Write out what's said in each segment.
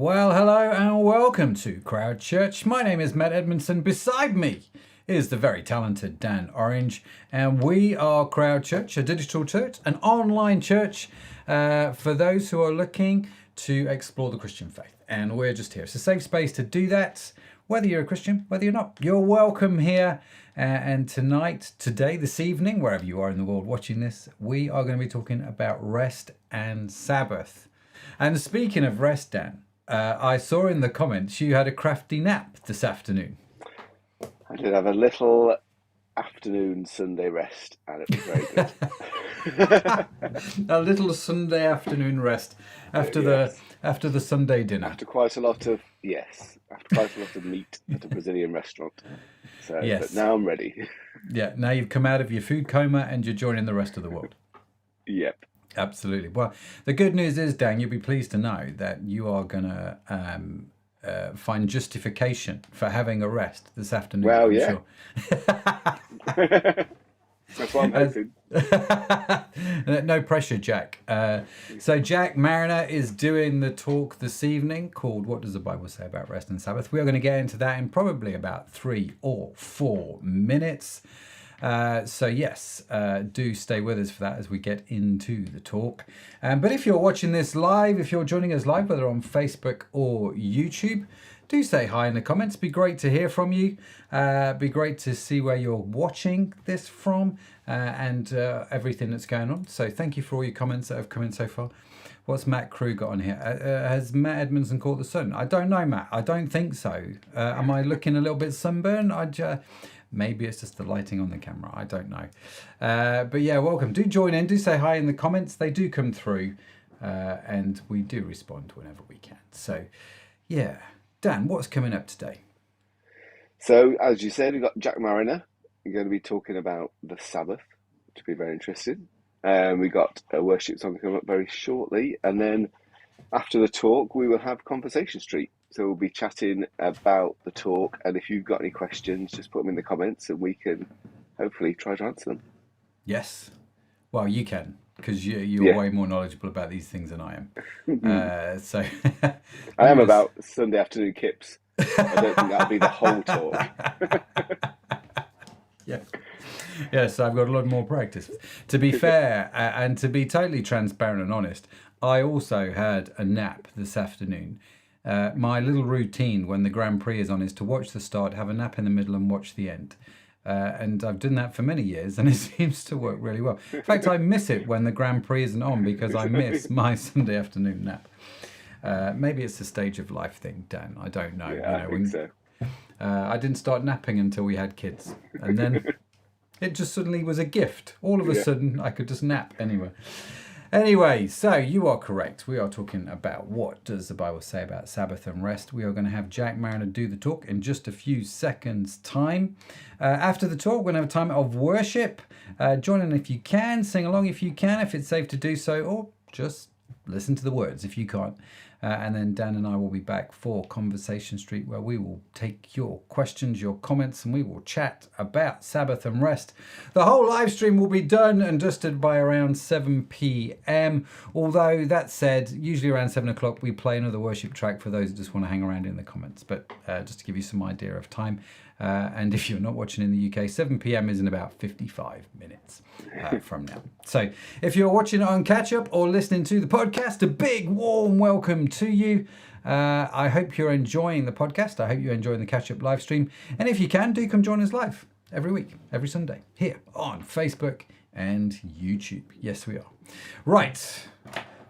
Well, hello and welcome to Crowd Church. My name is Matt Edmondson. Beside me is the very talented Dan Orange, and we are Crowd Church, a digital church, an online church for those who are looking to explore the Christian faith. And we're just here. It's a safe space to do that. Whether you're a Christian, whether you're not, you're welcome here. And tonight, today, this evening, wherever you are in the world watching this, we are going to be talking about rest and Sabbath. And speaking of rest, Dan, I saw in the comments you had a crafty nap this afternoon. I did have a little afternoon Sunday rest, and it was very good. A little Sunday afternoon rest after the Sunday dinner. After quite a lot of meat at a Brazilian restaurant. So, Yes. But now I'm ready. Yeah, now you've come out of your food coma and you're joining the rest of the world. Yep. Absolutely. Well, the good news is, Dan, you'll be pleased to know that you are going to find justification for having a rest this afternoon. Well, I'm yeah. Sure. That's what I'm hoping. No pressure, Jack. So Jack Mariner is doing the talk this evening called What Does the Bible Say About Rest and Sabbath? We are going to get into that in probably about 3 or 4 minutes. So yes, do stay with us for that as we get into the talk. But if you're watching this live, if you're joining us live, whether on Facebook or YouTube, do say hi in the comments. Be great to hear from you. Be great to see where you're watching this from and everything that's going on. So thank you for all your comments that have come in so far. What's Matt Crew got on here? Has Matt Edmondson caught the sun? I don't know, Matt. I don't think so. Am I looking a little bit sunburned? Maybe it's just the lighting on the camera. I don't know. But yeah, welcome. Do join in. Do say hi in the comments. They do come through. And we do respond whenever we can. So yeah. Dan, what's coming up today? So, as you said, we've got Jack Mariner. We're going to be talking about the Sabbath, which will be very interesting. We got a worship song coming up very shortly. And then after the talk, we will have Conversation Street. So we'll be chatting about the talk, and if you've got any questions, just put them in the comments and we can hopefully try to answer them. Yes. Well, you can, because you're way more knowledgeable about these things than I am. So I am about Sunday afternoon kips. I don't think that'll be the whole talk. Yes, I've got a lot more practice. To be fair, and to be totally transparent and honest, I also had a nap this afternoon. My little routine when the Grand Prix is on is to watch the start, have a nap in the middle and watch the end. And I've done that for many years and it seems to work really well. In fact, I miss it when the Grand Prix isn't on because I miss my Sunday afternoon nap. Maybe it's a stage of life thing, Dan. I don't know. Yeah, I think so. I didn't start napping until we had kids. And then it just suddenly was a gift. All of a sudden, I could just nap anywhere. Anyway, so you are correct. We are talking about what does the Bible say about Sabbath and rest. We are going to have Jack Mariner do the talk in just a few seconds' time. After the talk, we're going to have a time of worship. Join in if you can, sing along if you can, if it's safe to do so, or just listen to the words if you can't. And then Dan and I will be back for Conversation Street, where we will take your questions, your comments, and we will chat about Sabbath and rest. The whole live stream will be done and dusted by around 7 p.m. Although, that said, usually around 7 o'clock we play another worship track for those who just want to hang around in the comments. But just to give you some idea of time. And if you're not watching in the UK, 7 p.m. is in about 55 minutes from now. So if you're watching it on catch up or listening to the podcast, a big warm welcome to you. I hope you're enjoying the podcast. I hope you're enjoying the catch up live stream. And if you can, do come join us live every week, every Sunday, here on Facebook and YouTube. Yes, we are. Right.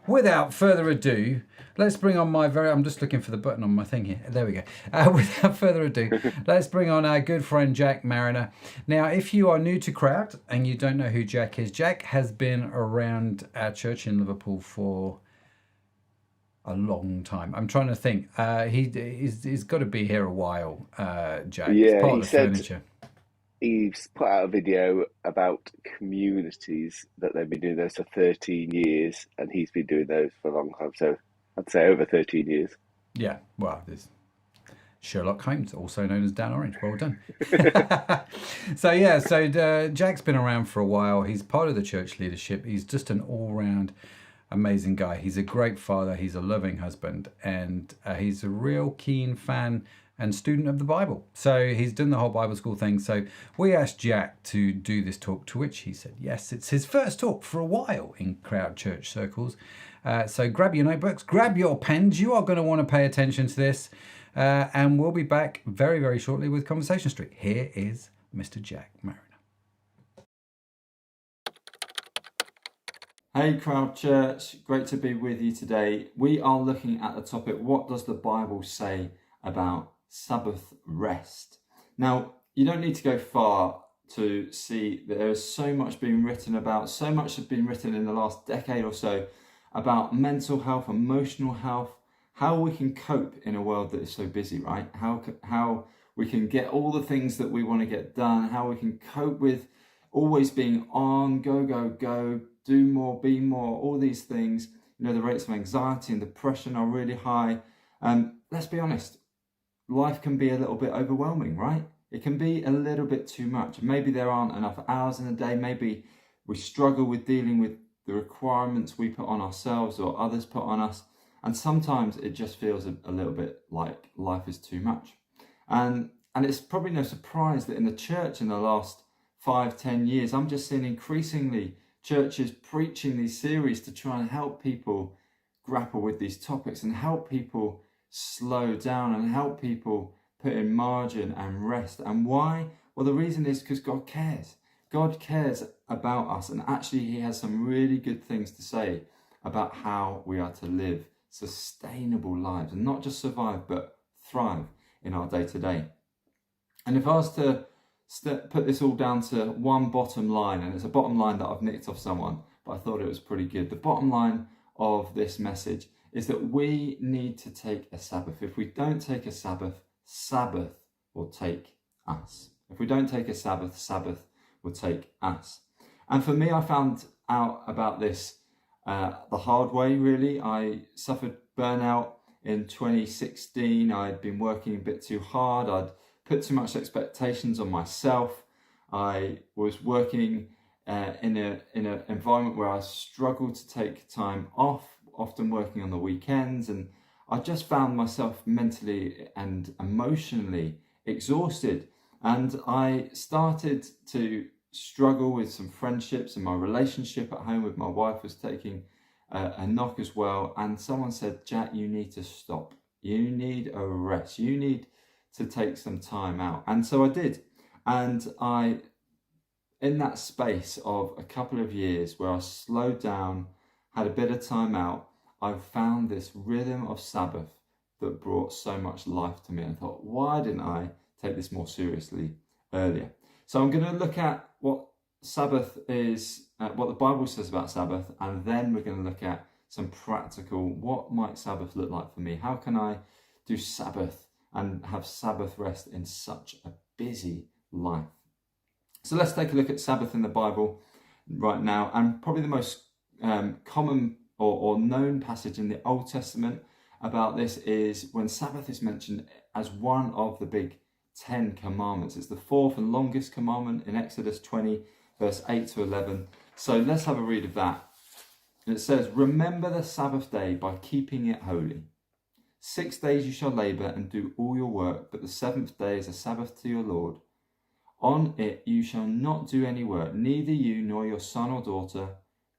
Without further ado, let's bring on I'm just looking for the button on my thing here. There we go. Without further ado, let's bring on our good friend Jack Mariner. Now, if you are new to Crowd and you don't know who Jack is, Jack has been around our church in Liverpool for a long time. I'm trying to think. He's got to be here a while, Jack. Yeah, part he of the said furniture. He's put out a video about communities that they've been doing those for 13 years, and he's been doing those for a long time. So I'd say over 13 years. Yeah, well, there's Sherlock Holmes, also known as Dan Orange. Well done. So Jack's been around for a while. He's part of the church leadership. He's just an all-round amazing guy. He's a great father. He's a loving husband, and he's a real keen fan and student of the Bible. So he's done the whole Bible school thing. So we asked Jack to do this talk, to which he said yes. It's his first talk for a while in crowd church circles. So grab your notebooks, grab your pens. You are going to want to pay attention to this. And we'll be back very, very shortly with Conversation Street. Here is Mr. Jack Mariner. Hey Crowd Church, great to be with you today. We are looking at the topic, what does the Bible say about Sabbath rest? Now, you don't need to go far to see that there is so much being written about, so much has been written in the last decade or so about mental health, emotional health, how we can cope in a world that is so busy, right? How we can get all the things that we want to get done, how we can cope with always being on, go, go, go, do more, be more, all these things. You know, the rates of anxiety and depression are really high. Let's be honest, life can be a little bit overwhelming, right? It can be a little bit too much. Maybe there aren't enough hours in a day. Maybe we struggle with dealing with the requirements we put on ourselves or others put on us. And sometimes it just feels a little bit like life is too much. And it's probably no surprise that in the church in the last 5-10 years, I'm just seeing increasingly churches preaching these series to try and help people grapple with these topics and help people slow down and help people put in margin and rest. And why? Well, the reason is because God cares. God cares about us, and actually he has some really good things to say about how we are to live sustainable lives and not just survive but thrive in our day-to-day. And if I was to put this all down to one bottom line, and it's a bottom line that I've nicked off someone, but I thought it was pretty good. The bottom line of this message is that we need to take a Sabbath. If we don't take a Sabbath, Sabbath will take us. If we don't take a Sabbath, Sabbath will take us. And for me, I found out about this the hard way, really. I suffered burnout in 2016. I'd been working a bit too hard. I'd put too much expectations on myself. I was working in an environment where I struggled to take time off, often working on the weekends, and I just found myself mentally and emotionally exhausted. And I started to struggle with some friendships, and my relationship at home with my wife was taking a knock as well. And someone said, Jack, you need to stop. You need a rest. You need to take some time out. And so I did. And in that space of a couple of years where I slowed down, had a bit of time out, I found this rhythm of Sabbath that brought so much life to me. I thought, why didn't I take this more seriously earlier? So I'm going to look at what Sabbath is, what the Bible says about Sabbath, and then we're going to look at some practical, what might Sabbath look like for me? How can I do Sabbath and have Sabbath rest in such a busy life? So let's take a look at Sabbath in the Bible right now. And probably the most common or known passage in the Old Testament about this is when Sabbath is mentioned as one of the big 10 commandments. It's the fourth and longest commandment in Exodus 20, verse 8 to 11. So let's have a read of that. And it says, remember the Sabbath day by keeping it holy. 6 days you shall labour and do all your work, but the seventh day is a Sabbath to your Lord. On it you shall not do any work, neither you nor your son or daughter,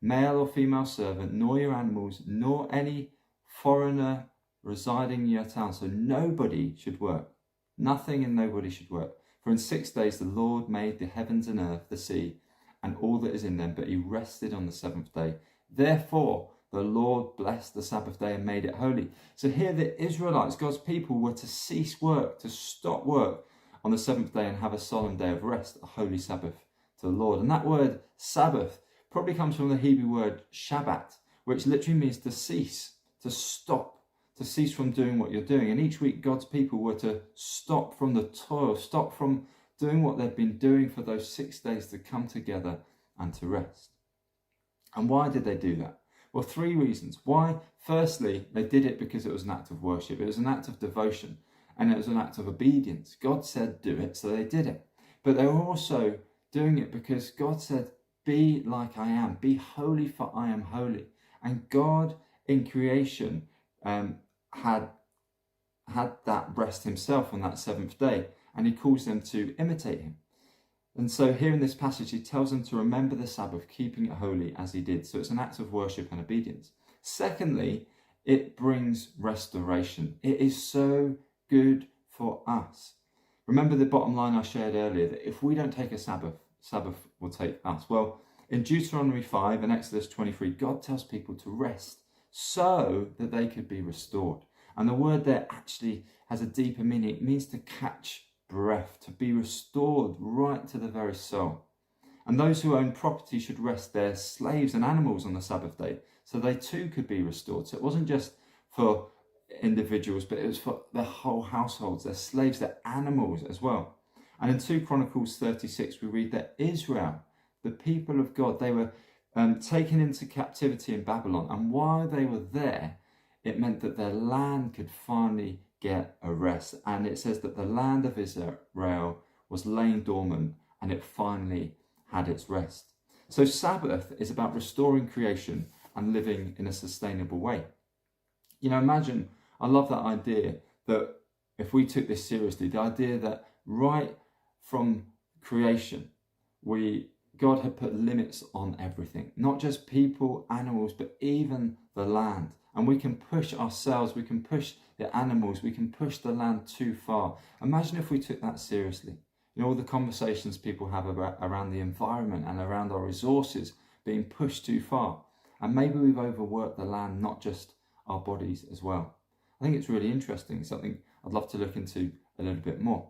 male or female servant, nor your animals, nor any foreigner residing in your town. So nobody should work. Nothing and nobody should work. For in 6 days the Lord made the heavens and earth, the sea, and all that is in them, but he rested on the seventh day. Therefore the Lord blessed the Sabbath day and made it holy. So here the Israelites, God's people, were to cease work, to stop work on the seventh day and have a solemn day of rest, a holy Sabbath to the Lord. And that word Sabbath probably comes from the Hebrew word Shabbat, which literally means to cease, to stop, to cease from doing what you're doing. And each week God's people were to stop from the toil, stop from doing what they've been doing for those 6 days, to come together and to rest. And why did they do that? Well, 3 reasons. Why? Firstly, they did it because it was an act of worship. It was an act of devotion, and it was an act of obedience. God said do it, so they did it. But they were also doing it because God said, be like I am, be holy for I am holy. And God in creation had that rest himself on that seventh day, and he calls them to imitate him. And so here in this passage, he tells them to remember the Sabbath, keeping it holy as he did. So it's an act of worship and obedience. Secondly, it brings restoration. It is so good for us. Remember the bottom line I shared earlier, that if we don't take a Sabbath, Sabbath will take us. Well, in Deuteronomy 5 and Exodus 23, God tells people to rest so that they could be restored. And the word there actually has a deeper meaning. It means to catch breath, to be restored right to the very soul. And those who own property should rest their slaves and animals on the Sabbath day, so they too could be restored. So it wasn't just for individuals, but it was for their whole households, their slaves, their animals as well. And in 2 Chronicles 36, we read that Israel, the people of God, they were taken into captivity in Babylon. And while they were there, it meant that their land could finally get a rest. And it says that the land of Israel was laying dormant and it finally had its rest. So Sabbath is about restoring creation and living in a sustainable way. You know, imagine, I love that idea that if we took this seriously, the idea that right from creation, God had put limits on everything, not just people, animals, but even the land. And we can push ourselves, we can push the animals, we can push the land too far. Imagine if we took that seriously. You know, all the conversations people have around the environment and around our resources being pushed too far. And maybe we've overworked the land, not just our bodies as well. I think it's really interesting, something I'd love to look into a little bit more.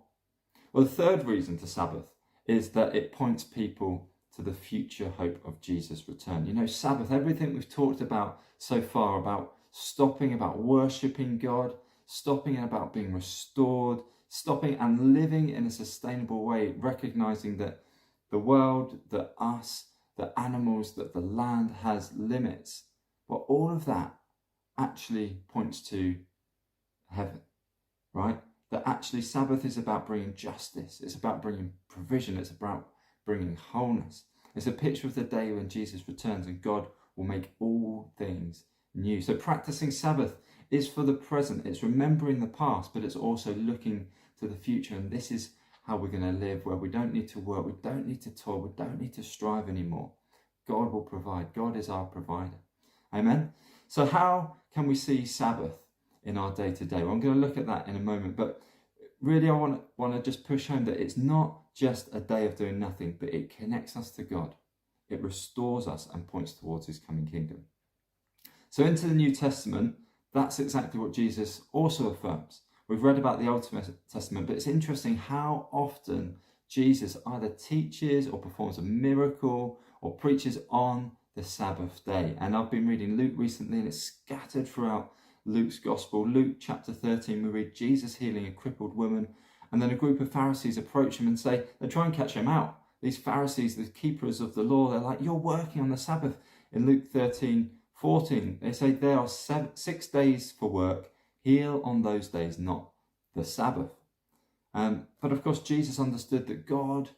Well, the third reason to Sabbath is that it points people to the future hope of Jesus' return. You know, Sabbath, everything we've talked about so far, about stopping, about worshipping God, stopping and about being restored, stopping and living in a sustainable way, recognizing that the world, that us, the animals, that the land has limits. But all of that actually points to heaven, right? That actually Sabbath is about bringing justice. It's about bringing provision. It's about bringing wholeness. It's a picture of the day when Jesus returns and God will make all things new. So practicing Sabbath is for the present. It's remembering the past, but it's also looking to the future. And this is how we're going to live, where we don't need to work, we don't need to toil, we don't need to strive anymore. God will provide. God is our provider. Amen? So how can we see Sabbath in our day-to-day? Well, I'm going to look at that in a moment, but really I want to just push home that it's not just a day of doing nothing, but it connects us to God. It restores us and points towards his coming kingdom. So into the New Testament, that's exactly what Jesus also affirms. We've read about the Old Testament, but it's interesting how often Jesus either teaches or performs a miracle or preaches on the Sabbath day. And I've been reading Luke recently, and it's scattered throughout Luke's gospel. Luke chapter 13, we read Jesus healing a crippled woman, and then a group of Pharisees approach him and they try and catch him out. These Pharisees, the keepers of the law, they're like, you're working on the Sabbath. In Luke 13:14, they say there are 6 days for work, heal on those days, not the Sabbath. But of course, Jesus understood that God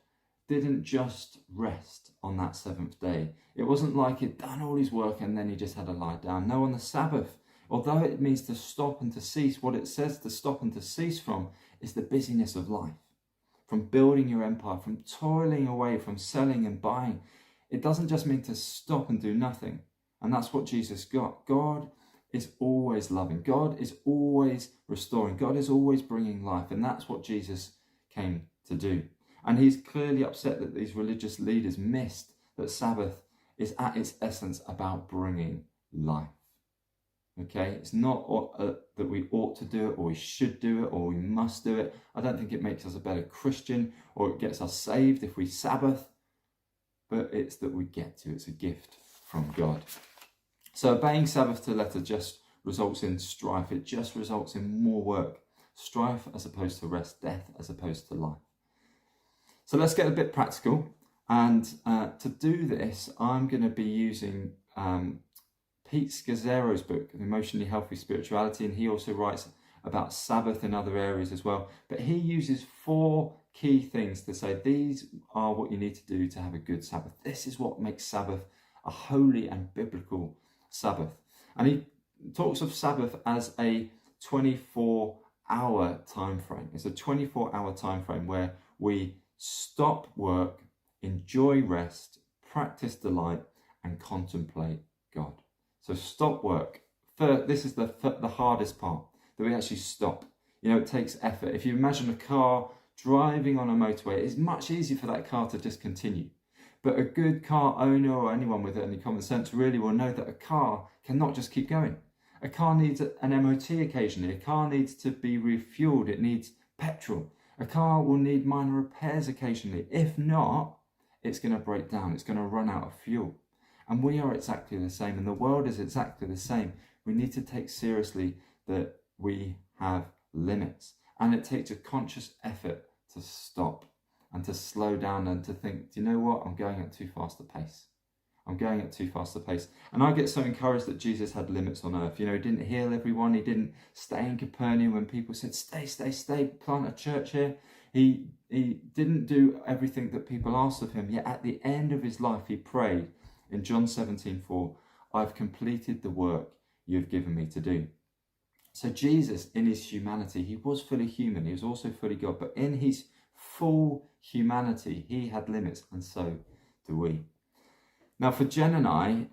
didn't just rest on that seventh day. It wasn't like he'd done all his work and then he just had to lie down. No, on the Sabbath, although it means to stop and to cease, what it says to stop and to cease from is the busyness of life. From building your empire, from toiling away, from selling and buying. It doesn't just mean to stop and do nothing. And that's what Jesus got. God is always loving. God is always restoring. God is always bringing life. And that's what Jesus came to do. And he's clearly upset that these religious leaders missed that Sabbath is at its essence about bringing life. Okay, it's not that we ought to do it, or we should do it, or we must do it. I don't think it makes us a better Christian, or it gets us saved if we Sabbath, but it's that we get to. It's a gift from God. So obeying Sabbath to the letter just results in strife. It just results in more work. Strife as opposed to rest, death as opposed to life. So let's get a bit practical. And to do this, I'm going to be using Pete Scazzero's book, Emotionally Healthy Spirituality, and he also writes about Sabbath in other areas as well. But he uses 4 key things to say these are what you need to do to have a good Sabbath. This is what makes Sabbath a holy and biblical Sabbath. And he talks of Sabbath as a 24-hour time frame. It's a 24-hour time frame where we stop work, enjoy rest, practice delight, and contemplate God. So stop work. This is the hardest part, that we actually stop. You know, it takes effort. If you imagine a car driving on a motorway, it's much easier for that car to just continue. But a good car owner or anyone with any common sense really will know that a car cannot just keep going. A car needs an MOT occasionally. A car needs to be refueled. It needs petrol. A car will need minor repairs occasionally. If not, it's going to break down. It's going to run out of fuel. And we are exactly the same, and the world is exactly the same. We need to take seriously that we have limits, and it takes a conscious effort to stop and to slow down and to think, do you know what? I'm going at too fast a pace. I'm going at too fast a pace. And I get so encouraged that Jesus had limits on earth. You know, he didn't heal everyone. He didn't stay in Capernaum when people said, stay, plant a church here. He didn't do everything that people asked of him. Yet at the end of his life, he prayed in John 17:4, I've completed the work you've given me to do. So Jesus, in his humanity, he was fully human. He was also fully God. But in his full humanity, he had limits, and so do we. Now, for Jen and I,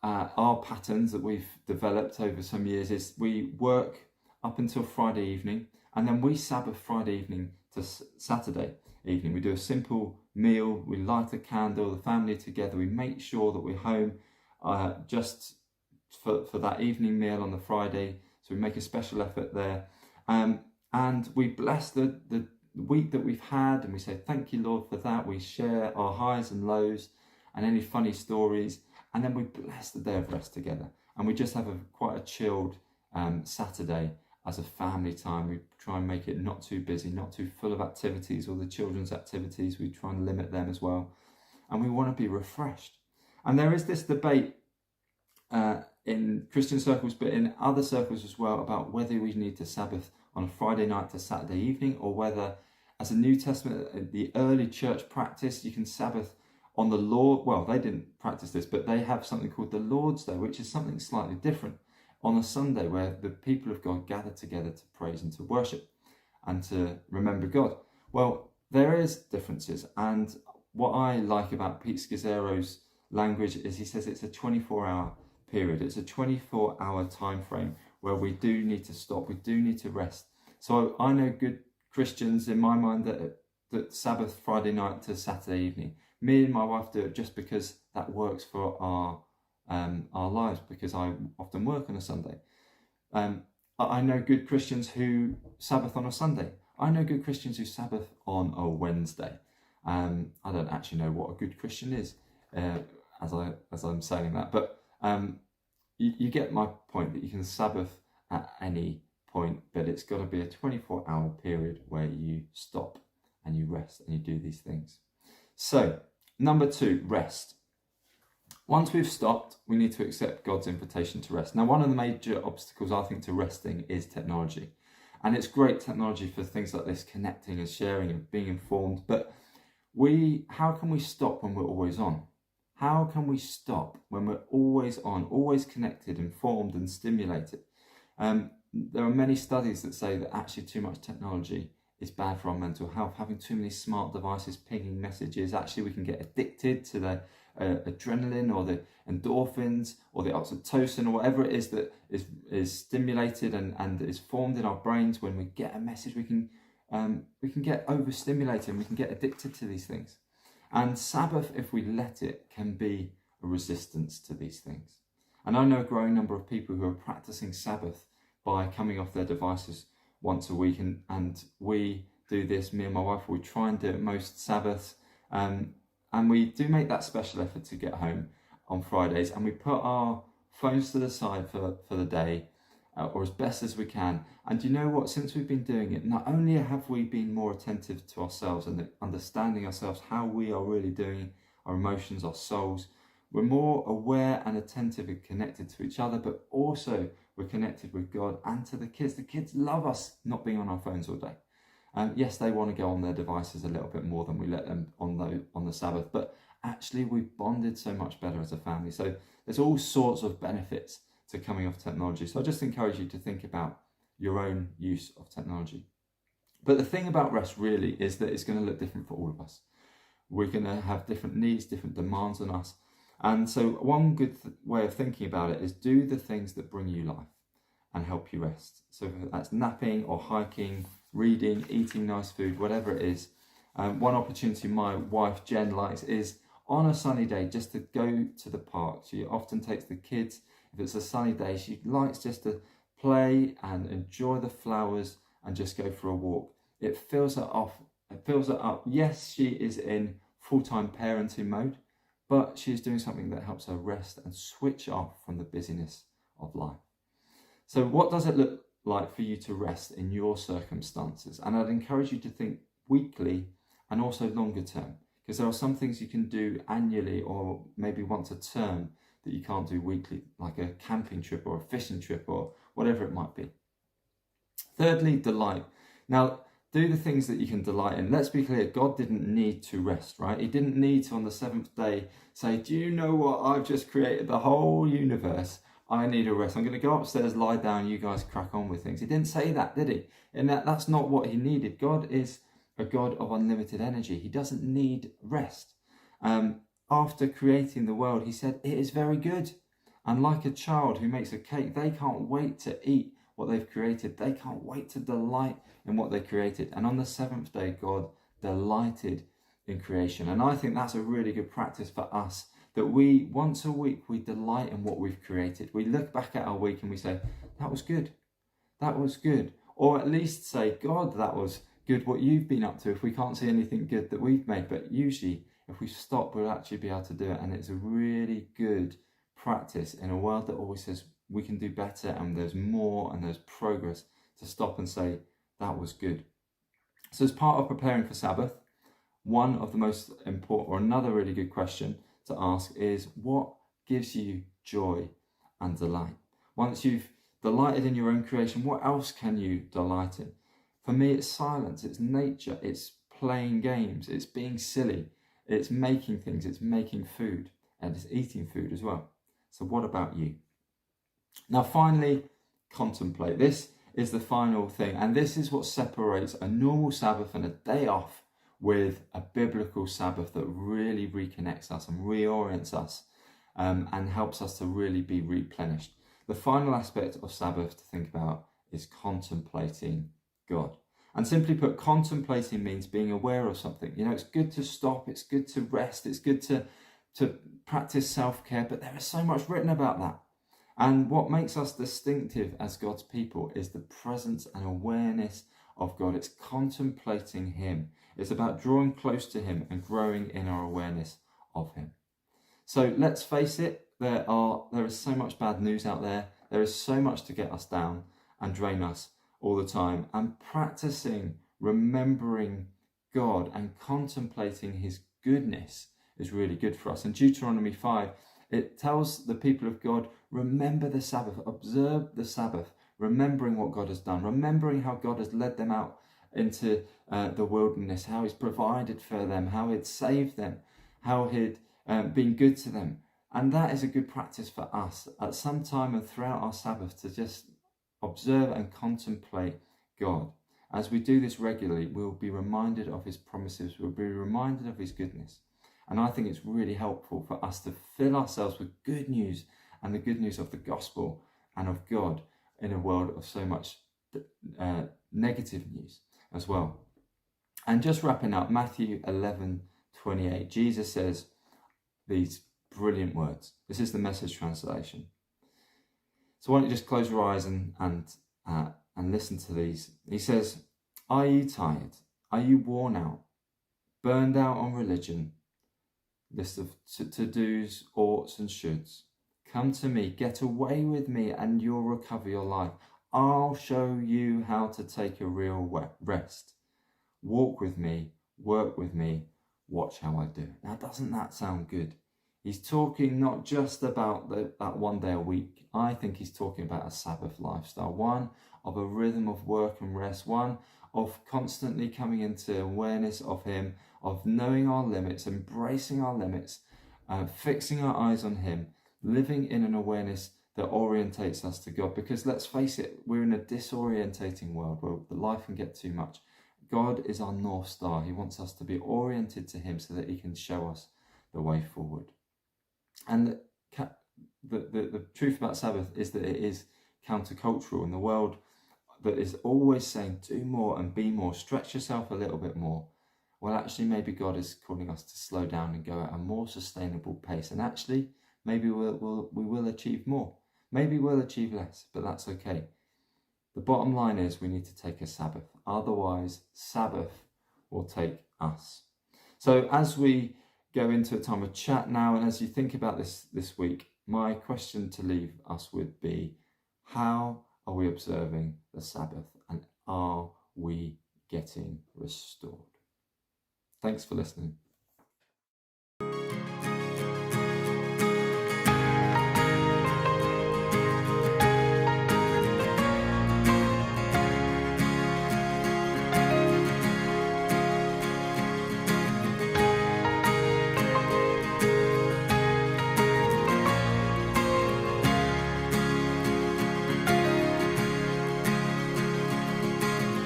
our patterns that we've developed over some years is we work up until Friday evening, and then we Sabbath Friday evening to Saturday evening. We do a simple meal, we light a candle, the family together, we make sure that we're home just for that evening meal on the Friday, so we make a special effort there. And we bless the week that we've had, and we say, thank you, Lord, for that. We share our highs and lows and any funny stories, and then we bless the day of rest together. And we just have quite a chilled Saturday as a family time. We try and make it not too busy, not too full of activities, or the children's activities. We try and limit them as well. And we want to be refreshed. And there is this debate in Christian circles, but in other circles as well, about whether we need to Sabbath on a Friday night to Saturday evening, or whether, as a New Testament, the early church practice, you can Sabbath on the Lord. Well, they didn't practice this, but they have something called the Lord's Day, which is something slightly different, on a Sunday where the people of God gather together to praise and to worship and to remember God. Well, there is differences, and what I like about Pete Scazzero's language is he says it's a 24-hour period. It's a 24-hour time frame where we do need to stop, we do need to rest. So I know good Christians in my mind that Sabbath Friday night to Saturday evening. Me and my wife do it just because that works for our lives, because I often work on a Sunday. I know good Christians who Sabbath on a Sunday. I know good Christians who Sabbath on a Wednesday. I don't actually know what a good Christian is as I'm saying that, but you get my point, that you can Sabbath at any point, but it's got to be a 24-hour period where you stop and you rest and you do these things. So, number 2, rest. Once we've stopped, we need to accept God's invitation to rest. Now, one of the major obstacles, I think, to resting is technology. And it's great technology for things like this, connecting and sharing and being informed. But how can we stop when we're always on? How can we stop when we're always on, always connected, informed and stimulated? There are many studies that say that actually too much technology is bad for our mental health. Having too many smart devices pinging messages, actually we can get addicted to the adrenaline or the endorphins or the oxytocin or whatever it is that is stimulated and is formed in our brains. When we get a message, we can get overstimulated and we can get addicted to these things. And Sabbath, if we let it, can be a resistance to these things. And I know a growing number of people who are practicing Sabbath by coming off their devices once a week, and we do this, me and my wife, we try and do it most Sabbaths, and we do make that special effort to get home on Fridays, and we put our phones to the side for the day, or as best as we can. And you know what, since we've been doing it, not only have we been more attentive to ourselves and understanding ourselves, how we are really doing, our emotions, our souls, we're more aware and attentive and connected to each other, but also we're connected with God and to the kids. The kids love us not being on our phones all day. Yes, they want to go on their devices a little bit more than we let them on the Sabbath, but actually we've bonded so much better as a family. So there's all sorts of benefits to coming off technology. So I just encourage you to think about your own use of technology. But the thing about rest really is that it's going to look different for all of us. We're going to have different needs, different demands on us. And so one good way of thinking about it is do the things that bring you life and help you rest. So if that's napping or hiking, reading, eating nice food, whatever it is. One opportunity my wife Jen likes is on a sunny day just to go to the park. She often takes the kids. If it's a sunny day, she likes just to play and enjoy the flowers and just go for a walk. It fills her off. It fills her up. Yes, she is in full-time parenting mode, but she's doing something that helps her rest and switch off from the busyness of life. So what does it look like for you to rest in your circumstances? And I'd encourage you to think weekly and also longer term, because there are some things you can do annually or maybe once a term that you can't do weekly, like a camping trip or a fishing trip or whatever it might be. Thirdly, delight. Now, do the things that you can delight in. Let's be clear, God didn't need to rest, right? He didn't need to on the seventh day say, do you know what? I've just created the whole universe. I need a rest. I'm going to go upstairs, lie down, you guys crack on with things. He didn't say that, did he? And that's not what he needed. God is a God of unlimited energy. He doesn't need rest. After creating the world, he said, it is very good. And like a child who makes a cake, they can't wait to eat what they've created. They can't wait to delight in what they created. And on the seventh day, God delighted in creation. And I think that's a really good practice for us, that we, once a week, we delight in what we've created. We look back at our week and we say, that was good. That was good. Or at least say, God, that was good what you've been up to, if we can't see anything good that we've made. But usually, if we stop, we'll actually be able to do it. And it's a really good practice in a world that always says we can do better and there's more and there's progress, to stop and say, that was good. So as part of preparing for Sabbath, one of the most important, or another really good question to ask is, what gives you joy and delight? Once you've delighted in your own creation, what else can you delight in? For me, it's silence, it's nature, it's playing games, it's being silly, it's making things, it's making food, and it's eating food as well. So what about you? Now, finally, contemplate. This is the final thing, and this is what separates a normal Sabbath and a day off with a biblical Sabbath that really reconnects us and reorients us and helps us to really be replenished. The final aspect of Sabbath to think about is contemplating God. And simply put, contemplating means being aware of something. You know, it's good to stop, it's good to rest, it's good to practice self-care, but there is so much written about that. And what makes us distinctive as God's people is the presence and awareness of God. It's contemplating him. It's about drawing close to him and growing in our awareness of him. So let's face it, there is so much bad news out there. There is so much to get us down and drain us all the time. And practicing remembering God and contemplating his goodness is really good for us. In Deuteronomy 5, it tells the people of God, remember the Sabbath, observe the Sabbath, remembering what God has done, remembering how God has led them out into the wilderness, how he's provided for them, how he'd saved them, how he'd been good to them. And that is a good practice for us at some time and throughout our Sabbath, to just observe and contemplate God. As we do this regularly, we'll be reminded of his promises, we'll be reminded of his goodness. And I think it's really helpful for us to fill ourselves with good news and the good news of the gospel and of God in a world of so much negative news as well. And just wrapping up, Matthew 11:28, Jesus says these brilliant words. This is the Message translation. So why don't you just close your eyes and listen to these. He says, are you tired? Are you worn out? Burned out on religion? List of to-dos, oughts and shoulds. Come to me, get away with me, and you'll recover your life. I'll show you how to take a real rest. Walk with me, work with me, watch how I do it. Now, doesn't that sound good? He's talking not just about that one day a week. I think he's talking about a Sabbath lifestyle, one of a rhythm of work and rest, one of constantly coming into awareness of him, of knowing our limits, embracing our limits, fixing our eyes on him, living in an awareness that orientates us to God. Because let's face it, we're in a disorientating world where life can get too much. God is our North Star. He wants us to be oriented to him so that he can show us the way forward. And the truth about Sabbath is that it is countercultural in the world that is always saying do more and be more, stretch yourself a little bit more. Well, actually, maybe God is calling us to slow down and go at a more sustainable pace. And actually, maybe we will achieve more. Maybe we'll achieve less, but that's okay. The bottom line is we need to take a Sabbath. Otherwise, Sabbath will take us. So as we go into a time of chat now, and as you think about this week, my question to leave us would be, how are we observing the Sabbath, and are we getting restored? Thanks for listening.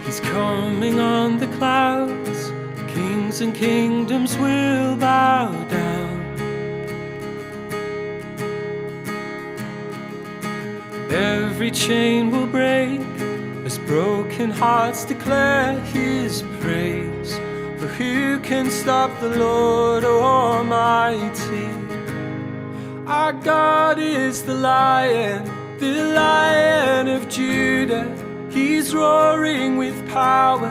He's coming on the clouds, kings and kingdoms will bow down. Every chain will break as broken hearts declare his praise. For who can stop the Lord Almighty? Our God is the Lion of Judah. He's roaring with power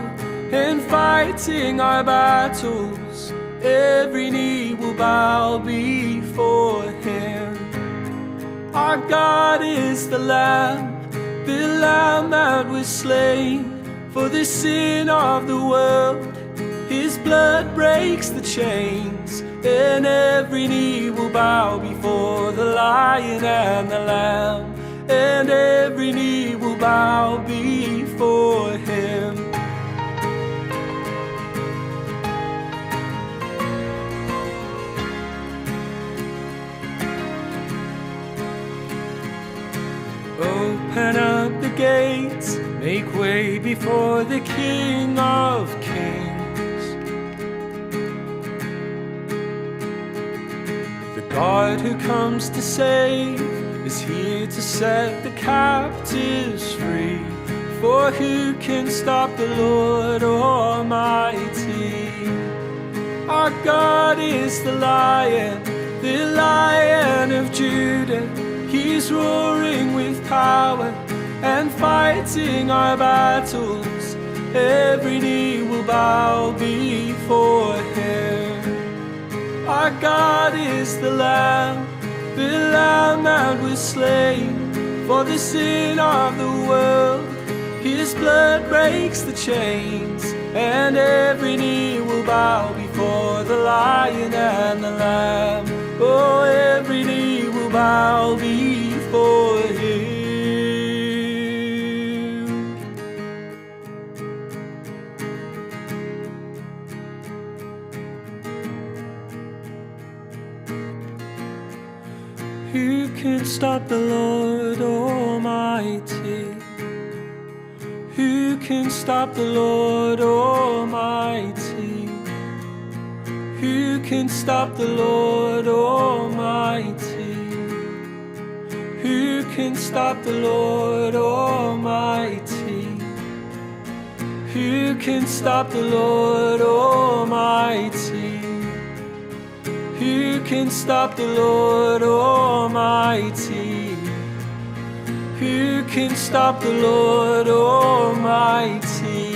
and fighting our battles. Every knee will bow before him. Our God is the Lamb that was slain for the sin of the world. His blood breaks the chains, and every knee will bow before the Lion and the Lamb. And every knee will bow before him. Open up the gates, make way before the King of Kings. The God who comes to save is here to set the captives free. For who can stop the Lord Almighty? Our God is the Lion of Judah. He's roaring with power and fighting our battles. Every knee will bow before him. Our God is the Lamb that was slain for the sin of the world. His blood breaks the chains, and every knee will bow before the Lion and the Lamb. Oh, every knee will bow before him. Who can stop the Lord Almighty? Who can stop the Lord Almighty? Who can stop the Lord Almighty? Who can stop the Lord Almighty? Who can stop the Lord Almighty? Who can stop the Lord Almighty? Who can stop the Lord Almighty?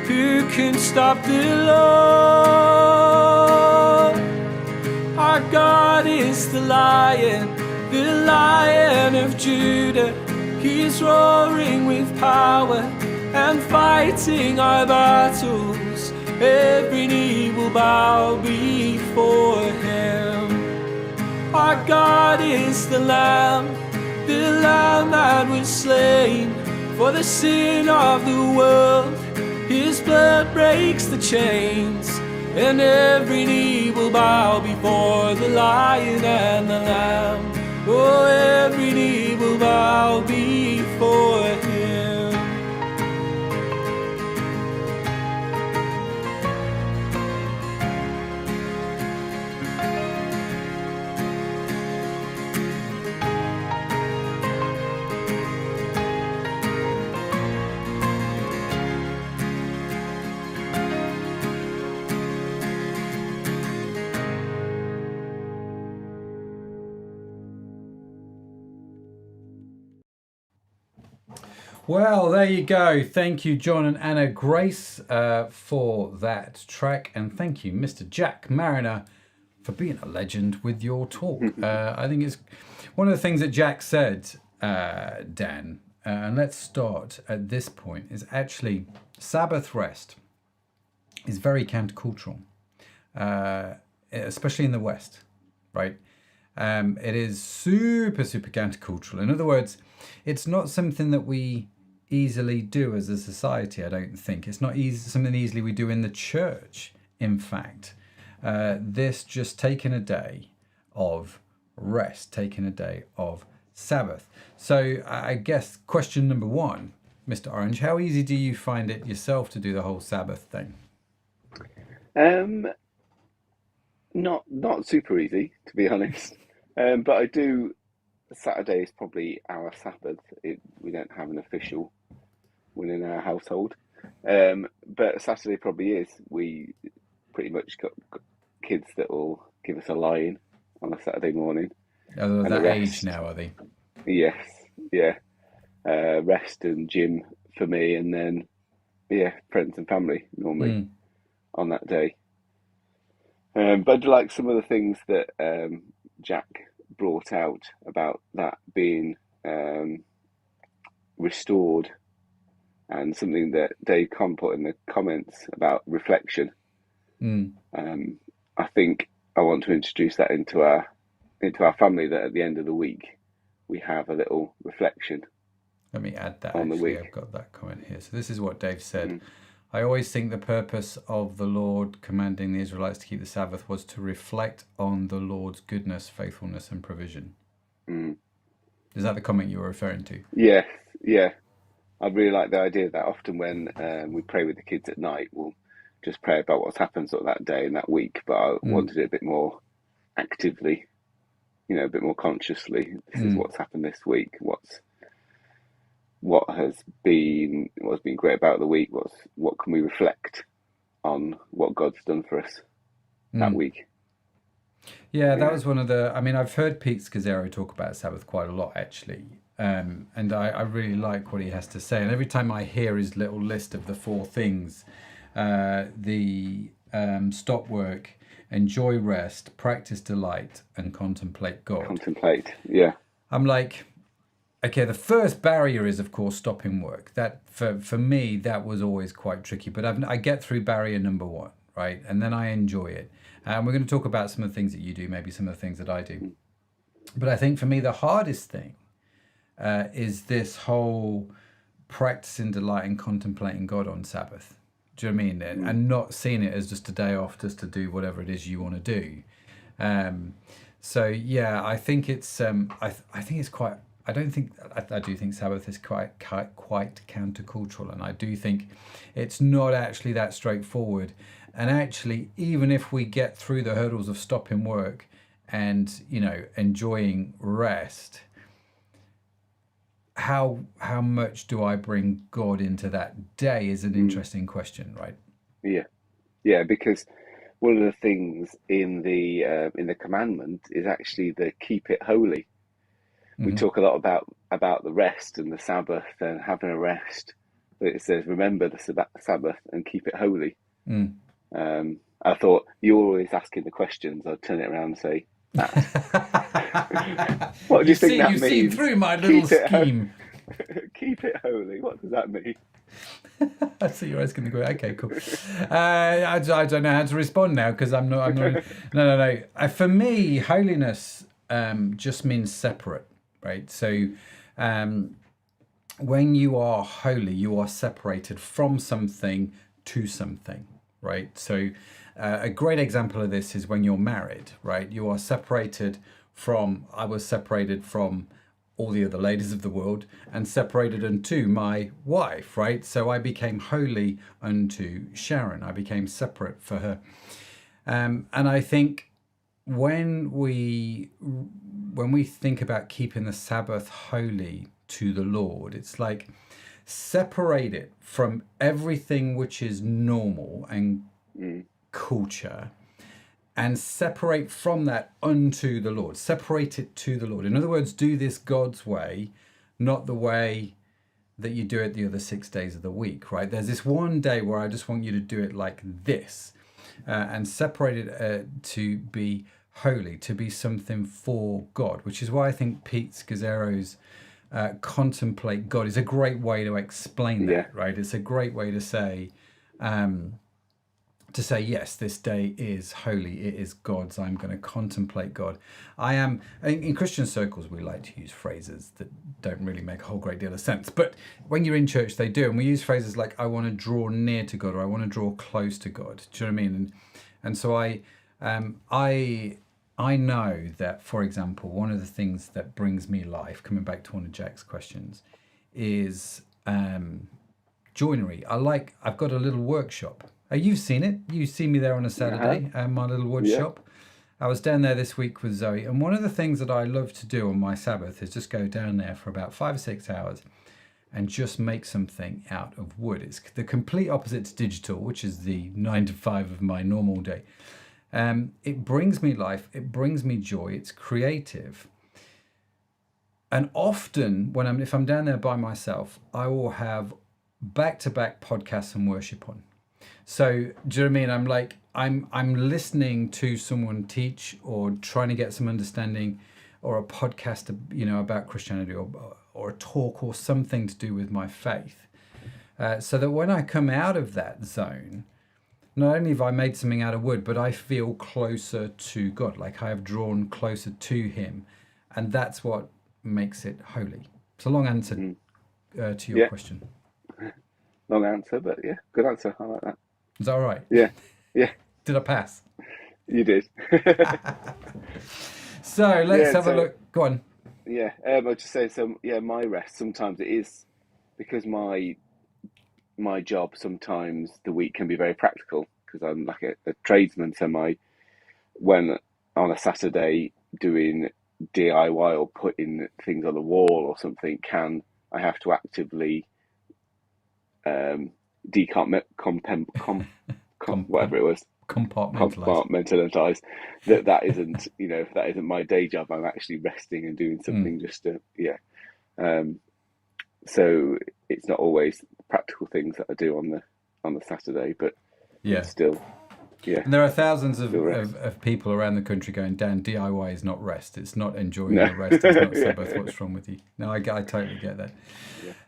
Who can stop the Lord? Our God is the Lion of Judah. He's roaring with power and fighting our battles. Every knee will bow before him. Our God is the Lamb that was slain for the sin of the world. His blood breaks the chains, and every knee will bow before the Lion and the Lamb. Oh, every knee will bow before him. Well, there you go. Thank you, John and Anna Grace, for that track. And thank you, Mr. Jack Mariner, for being a legend with your talk. I think it's one of the things that Jack said, Dan, and let's start at this point, is actually Sabbath Rest is very countercultural, especially in the West, right? It is super, super countercultural. In other words, it's not something that we easily do as a society, I don't think. It's not something easily we do in the church, in fact. This just taking a day of rest, taking a day of Sabbath. So I guess question number one, Mr. Orange, how easy do you find it yourself to do the whole Sabbath thing? Not super easy, to be honest. But I do. Saturday is probably our Sabbath. We don't have an official one in our household. But Saturday probably is. We pretty much got kids that will give us a lie-in on a Saturday morning. Are they And that the age rest. now, are they? Yes, yeah. Rest and gym for me, and then friends and family normally on that day. But I do like some of the things that Jack brought out about that being restored, and something that Dave Conn put in the comments about reflection. I think I want to introduce that into our family, that at the end of the week we have a little reflection. Let me add that. On the Actually, week. I've got that comment here. So this is what Dave said. I always think the purpose of the Lord commanding the Israelites to keep the Sabbath was to reflect on the Lord's goodness, faithfulness, and provision. Is that the comment you were referring to? Yeah. I really like the idea that often when we pray with the kids at night, we'll just pray about what's happened sort of that day and that week. But I want to do it a bit more actively, a bit more consciously. This is what's happened this week. What has been great about the week? What can we reflect on what God's done for us that week? Yeah, that was one of the. I mean, I've heard Pete Scazzaro talk about Sabbath quite a lot, actually, and I really like what he has to say. And every time I hear his little list of the 4 things, stop work, enjoy rest, practice delight, and contemplate God. Contemplate, yeah. I'm like, okay, the first barrier is, of course, stopping work. That for me, that was always quite tricky. But I get through barrier number 1, right? And then I enjoy it. And we're going to talk about some of the things that you do, maybe some of the things that I do. But I think for me, the hardest thing is this whole practicing delight and contemplating God on Sabbath. Do you know what I mean? And not seeing it as just a day off, just to do whatever it is you want to do. So yeah, I think it's I think it's quite. I do think Sabbath is quite countercultural, and I do think it's not actually that straightforward. And actually, even if we get through the hurdles of stopping work and enjoying rest, how much do I bring God into that day is an interesting question, right? Yeah, because one of the things in the commandment is actually the keep it holy. We talk a lot about the rest and the Sabbath and having a rest, but it says remember the Sabbath and keep it holy. I thought you're always asking the questions. I'd turn it around and say that. What do you think that means? You see through my little scheme. Keep it holy. What does that mean? I see you're asking the question. Okay, cool. I don't know how to respond now because I'm not. No. For me, holiness just means separate, right? So when you are holy, you are separated from something to something, right? So a great example of this is when you're married, right? You are separated from, I was separated from all the other ladies of the world and separated unto my wife, right? So I became holy unto Sharon. I became separate for her. And I think when we think about keeping the Sabbath holy to the Lord, it's like separate it from everything which is normal and culture, and separate from that unto the Lord. Separate it to the Lord. In other words, do this God's way, not the way that you do it the other 6 days of the week, right? There's this one day where I just want you to do it like this, and separate it to be holy, to be something for God, which is why I think Pete Scazzero's contemplate God is a great way to explain that, right? It's a great way to say, yes, this day is holy, it is God's, I'm going to contemplate God. In Christian circles, we like to use phrases that don't really make a whole great deal of sense, but when you're in church, they do, and we use phrases like, I want to draw near to God, or I want to draw close to God. Do you know what I mean? And so I know that, for example, one of the things that brings me life, coming back to one of Jack's questions, is joinery. I've got a little workshop. You've seen it. You see me there on a Saturday, my little wood shop. I was down there this week with Zoe, and one of the things that I love to do on my Sabbath is just go down there for about 5 or 6 hours and just make something out of wood. It's the complete opposite to digital, which is the 9 to 5 of my normal day. It brings me life, it brings me joy, it's creative. And often if I'm down there by myself, I will have back-to-back podcasts and worship on. So do you know what I mean? I'm listening to someone teach, or trying to get some understanding, or a podcast, about Christianity, or a talk, or something to do with my faith. So that when I come out of that zone, not only have I made something out of wood, but I feel closer to God, like I have drawn closer to Him. And that's what makes it holy. It's a long answer to your question. Long answer, but yeah, good answer. I like that. Is that all right? Yeah. Did I pass? You did. So let's have a look. Go on. Yeah, I was just saying, my rest, sometimes it is, because my job, sometimes the week can be very practical, because I'm like a tradesman. So when on a Saturday doing DIY or putting things on the wall or something, I have to actively whatever it was, compartmentalize that isn't, if that isn't my day job, I'm actually resting and doing something just to so it's not always practical things that I do on the Saturday, but still. Yeah. And there are thousands of people around the country going, Dan, DIY is not rest. It's not enjoying the rest. It's not Sabbath. What's wrong with you? No, I totally get that.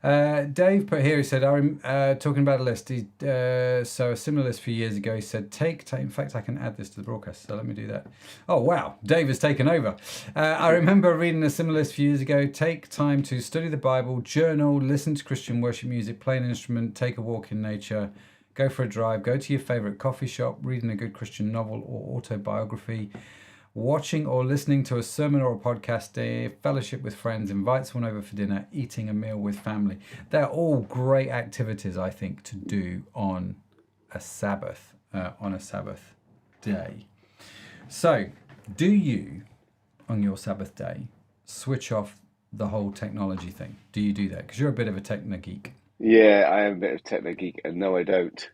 Yeah. Dave put here, he said, I'm talking about a list. So a similar list a few years ago, he said, in fact, I can add this to the broadcast, so let me do that. Oh, wow. Dave has taken over. I remember reading a similar list a few years ago. Take time to study the Bible, journal, listen to Christian worship music, play an instrument, take a walk in nature, go for a drive, go to your favourite coffee shop, reading a good Christian novel or autobiography, watching or listening to a sermon or a podcast, fellowship with friends, invite someone over for dinner, eating a meal with family. They're all great activities, I think, to do on a Sabbath day. So, do you, on your Sabbath day, switch off the whole technology thing? Do you do that? Because you're a bit of a techno geek. Yeah, I am a bit of a techno geek, and no, I don't.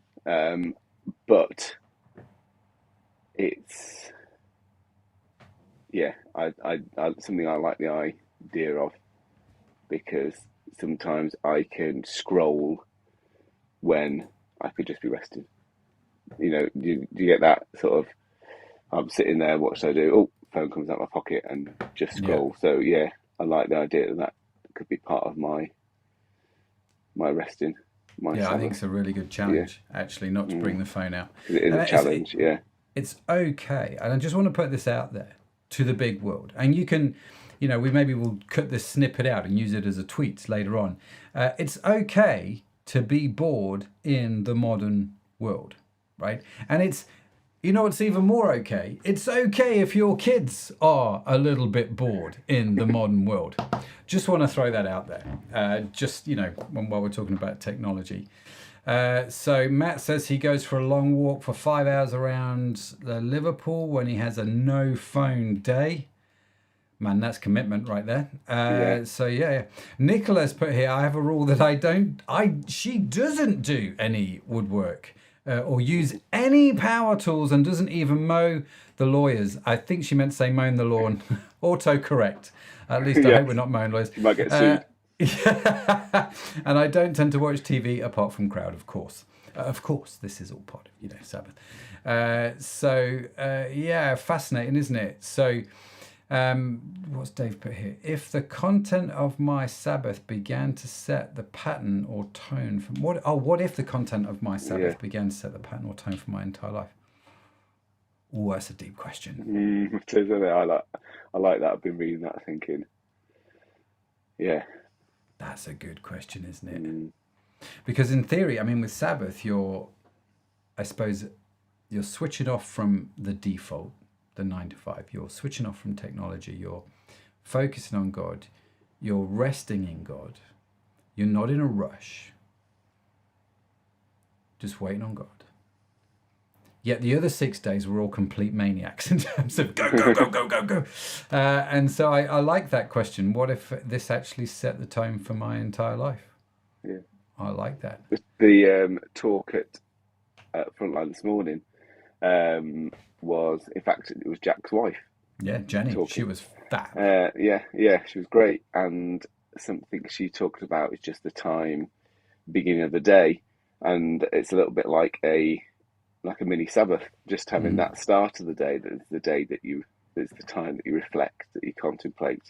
But it's I something I like the idea of, because sometimes I can scroll when I could just be resting. Do you get that sort of? I'm sitting there, what should I do? Oh, phone comes out of my pocket and just scroll. Yeah. So I like the idea that could be part of my resting. I think it's a really good challenge, actually, not to bring the phone out. It is a challenge, It's okay. And I just want to put this out there to the big world. And you can, we maybe will cut this snippet out and use it as a tweet later on. It's okay to be bored in the modern world, right? And it's, it's even more okay. It's okay if your kids are a little bit bored in the modern world. Just want to throw that out there. While we're talking about technology. So Matt says he goes for a long walk for 5 hours around Liverpool when he has a no phone day. Man, that's commitment right there. So yeah. Nicola's put here, I have a rule that she doesn't do any woodwork or use any power tools and doesn't even mow the lawyers. I think she meant to say mowing the lawn. Autocorrect. At least I hope we're not mowing lawyers. You might get sued. And I don't tend to watch TV apart from Crowd, of course. This is all part of, Sabbath. Fascinating, isn't it? So, what's Dave put here? If the content of my Sabbath began to set the pattern or tone from what if the content of my Sabbath began to set the pattern or tone for my entire life? Oh, that's a deep question. Isn't it? I like that. I've been reading that, thinking, yeah. That's a good question, isn't it? Because in theory, I mean, with Sabbath, you're switching off from the default, the 9 to 5. You're switching off from technology. You're focusing on God. You're resting in God. You're not in a rush. Just waiting on God. Yet the other 6 days were all complete maniacs in terms of go, go, go, go, go, go. And so I like that question. What if this actually set the tone for my entire life? Yeah. I like that. The talk at Frontline this morning was, in fact, it was Jack's wife. Yeah, Jenny. Talking. She was fab. She was great. And something she talked about is just the time, beginning of the day. And it's a little bit like a mini Sabbath, just having that start of the day, that's the day that's the time that you reflect, that you contemplate,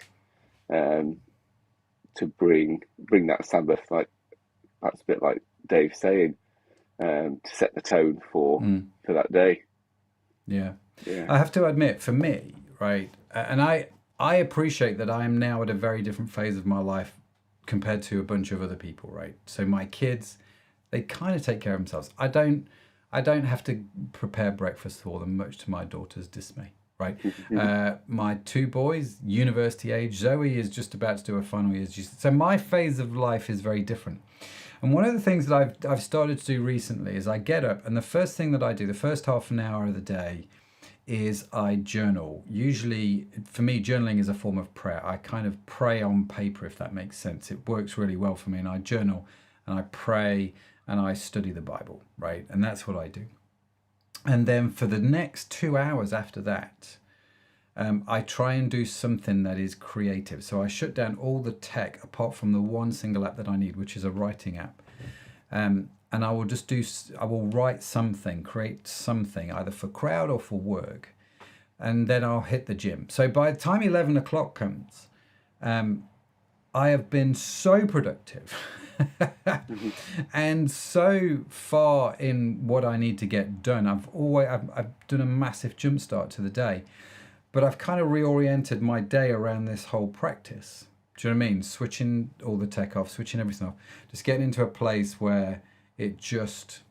to bring that Sabbath, like that's a bit like Dave saying, to set the tone for that day. Yeah. I have to admit, for me, right, and I appreciate that I am now at a very different phase of my life compared to a bunch of other people, right? So my kids, they kind of take care of themselves. I don't have to prepare breakfast for them, much to my daughter's dismay, right? My 2 boys, university age. Zoe is just about to do her final years. So my phase of life is very different. And one of the things that I've started to do recently is I get up, and the first thing that I do, the first half an hour of the day, is I journal. Usually, for me, journaling is a form of prayer. I kind of pray on paper, if that makes sense. It works really well for me, and I journal, and I pray, and I study the Bible, right? And that's what I do. And then for the next 2 hours after that, I try and do something that is creative. So I shut down all the tech apart from the one single app that I need, which is a writing app. And I will write something, create something, either for Crowd or for work. And then I'll hit the gym. So by the time 11 o'clock comes, I have been so productive and so far in what I need to get done. I've done a massive jump start to the day, but I've kind of reoriented my day around this whole practice. Do you know what I mean? Switching all the tech off, switching everything off, just getting into a place where it's just,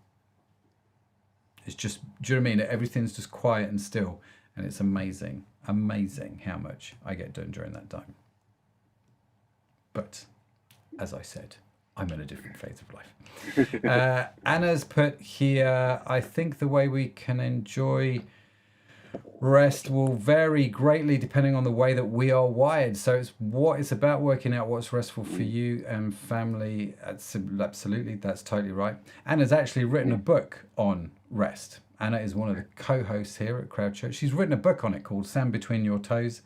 do you know what I mean? Everything's just quiet and still, and it's amazing how much I get done during that time. But as I said, I'm in a different phase of life. Anna's put here, I think the way we can enjoy rest will vary greatly depending on the way that we are wired. So it's about working out what's restful for you and family. Absolutely, that's totally right. Anna's actually written a book on rest. Anna is one of the co-hosts here at Crowd Church. She's written a book on it called Sand Between Your Toes.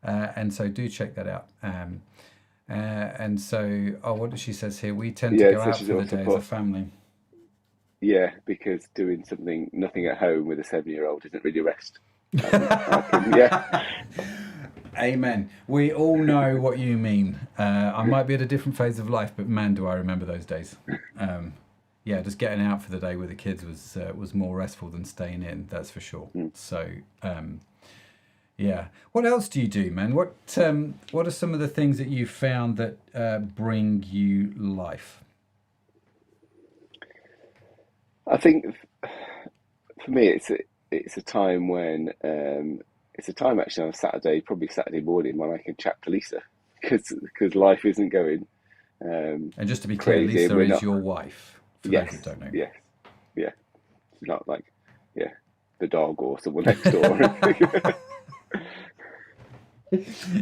And so do check that out. And so, what she says here, we tend to go out for the day as a family. Yeah, because doing nothing at home with a 7-year-old isn't really rest. Amen. We all know what you mean. I might be at a different phase of life, but man, do I remember those days. Just getting out for the day with the kids was more restful than staying in, that's for sure. So, Yeah. What else do you do, man? What are some of the things that you found that bring you life? I think for me, it's a time when it's a time actually on a Saturday, probably Saturday morning, when I can chat to Lisa because life isn't going And just to be clear, crazy. Lisa We're is not. your wife, for those Yes, that don't know. yes, yeah. It's not like the dog or someone next door or anything.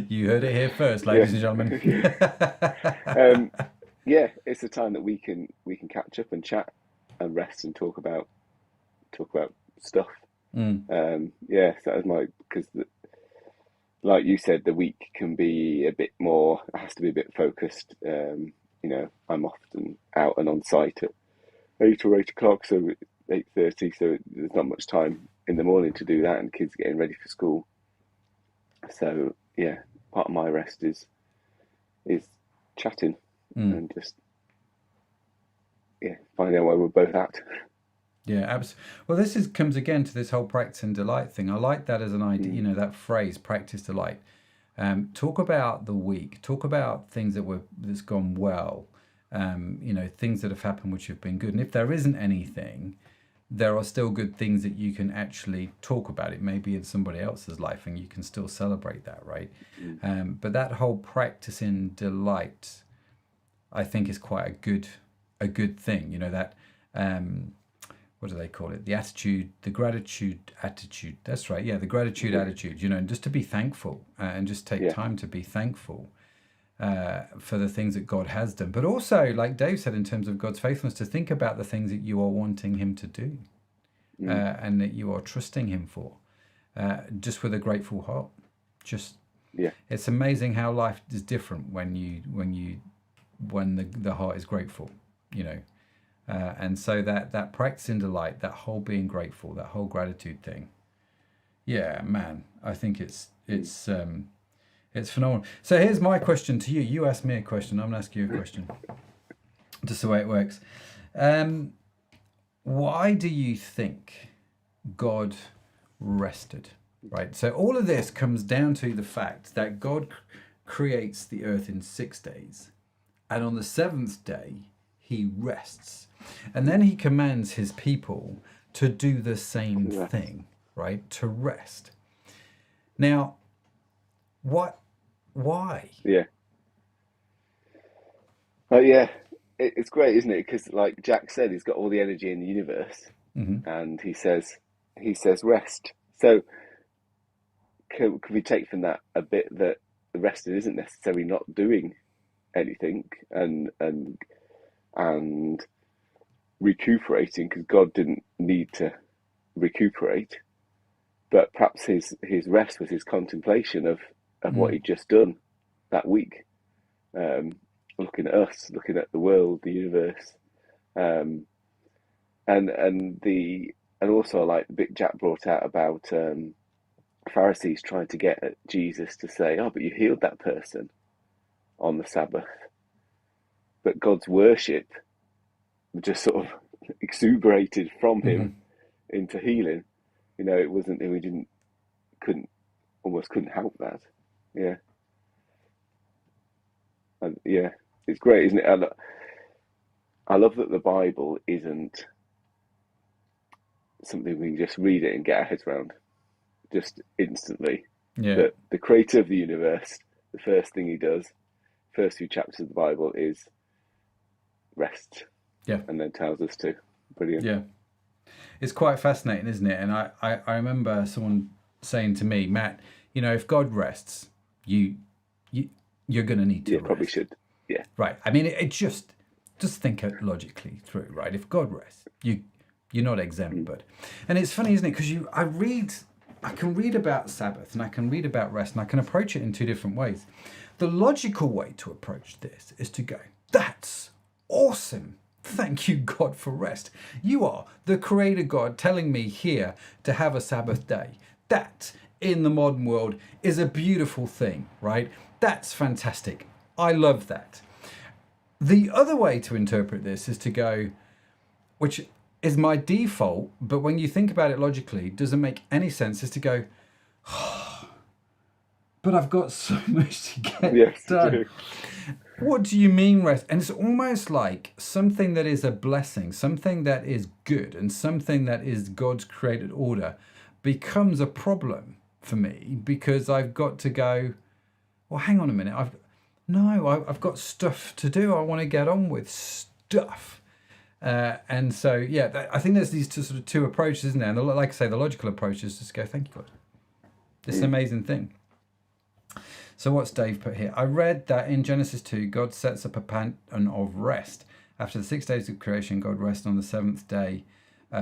You heard it here first, Yeah, ladies and gentlemen. um, yeah. It's a time that we can catch up and chat and rest and talk about stuff. Yeah, so that was because like you said, the week can be a bit more, it has to be a bit focused. I'm often out and on site at 8 or 8 o'clock, so 8:30, so there's not much time in the morning to do that, and kids getting ready for school. So yeah, part of my rest is chatting and just finding out where we're both at. Yeah, absolutely. Well, this comes again to this whole practice and delight thing. I like that as an idea, that phrase, practice delight. Talk about the week. Talk about things that's gone well. Things that have happened which have been good. And if there isn't anything, there are still good things that you can actually talk about. It may be in somebody else's life, and you can still celebrate that, right? But that whole practice in delight, I think, is quite a good thing. That. What do they call it? The gratitude attitude. That's right. Yeah, the gratitude attitude, and just to be thankful and just take time to be thankful for the things that God has done. But also, like Dave said, in terms of God's faithfulness, to think about the things that you are wanting him to do and that you are trusting him for, just with a grateful heart. It's amazing how life is different when the heart is grateful, and so that practice in delight, that whole being grateful, that whole gratitude thing. Yeah, man, I think it's phenomenal. So here's my question to you. You asked me a question. I'm going to ask you a question. Just the way it works. Why do you think God rested? Right. So all of this comes down to the fact that God creates the earth in 6 days, and on the seventh day he rests. And then he commands his people to do the same thing, right? To rest. Now, why? Yeah. It's great, isn't it? Because like Jack said, he's got all the energy in the universe, and he says rest. So can we take from that a bit that the resting isn't necessarily not doing anything and recuperating, because God didn't need to recuperate, but perhaps his rest was his contemplation of what he'd just done that week, looking at us, looking at the world, the universe, and also like the bit Jack brought out about Pharisees trying to get at Jesus to say, "Oh, but you healed that person on the Sabbath," but God's worship just sort of exuberated from him into healing. It wasn't, we couldn't help that. Yeah. And it's great, isn't it? I love that the Bible isn't something we can just read it and get our heads around just instantly. Yeah. That the creator of the universe, the first thing he does, first few chapters of the Bible, is rest. Yeah. And then tells us to. Brilliant. Yeah. It's quite fascinating, isn't it? And I remember someone saying to me, Matt, if God rests, you're going to need to rest. Probably should. Yeah. Right. I mean, it just think it logically through, right? If God rests, you're not exempt, bud. And it's funny, isn't it? Because I can read about Sabbath and I can read about rest and I can approach it in two different ways. The logical way to approach this is to go, that's awesome. Thank you, God, for rest. You are the creator God telling me here to have a Sabbath day. That, in the modern world, is a beautiful thing, right? That's fantastic. I love that. The other way to interpret this is to go, which is my default, but when you think about it logically, doesn't make any sense, is to go, but I've got so much to get Yes, you done. do. What do you mean rest? And it's almost like something that is a blessing, something that is good, and something that is God's created order becomes a problem for me because I've got to go, well, hang on a minute. I've got stuff to do. I want to get on with stuff. And so, yeah, I think there's these two approaches, isn't there? And like I say, the logical approach is just go, thank you, God. This is an amazing thing. So what's Dave put here? I read that in Genesis 2, God sets up a pattern of rest. After the 6 days of creation, God rested on the seventh day.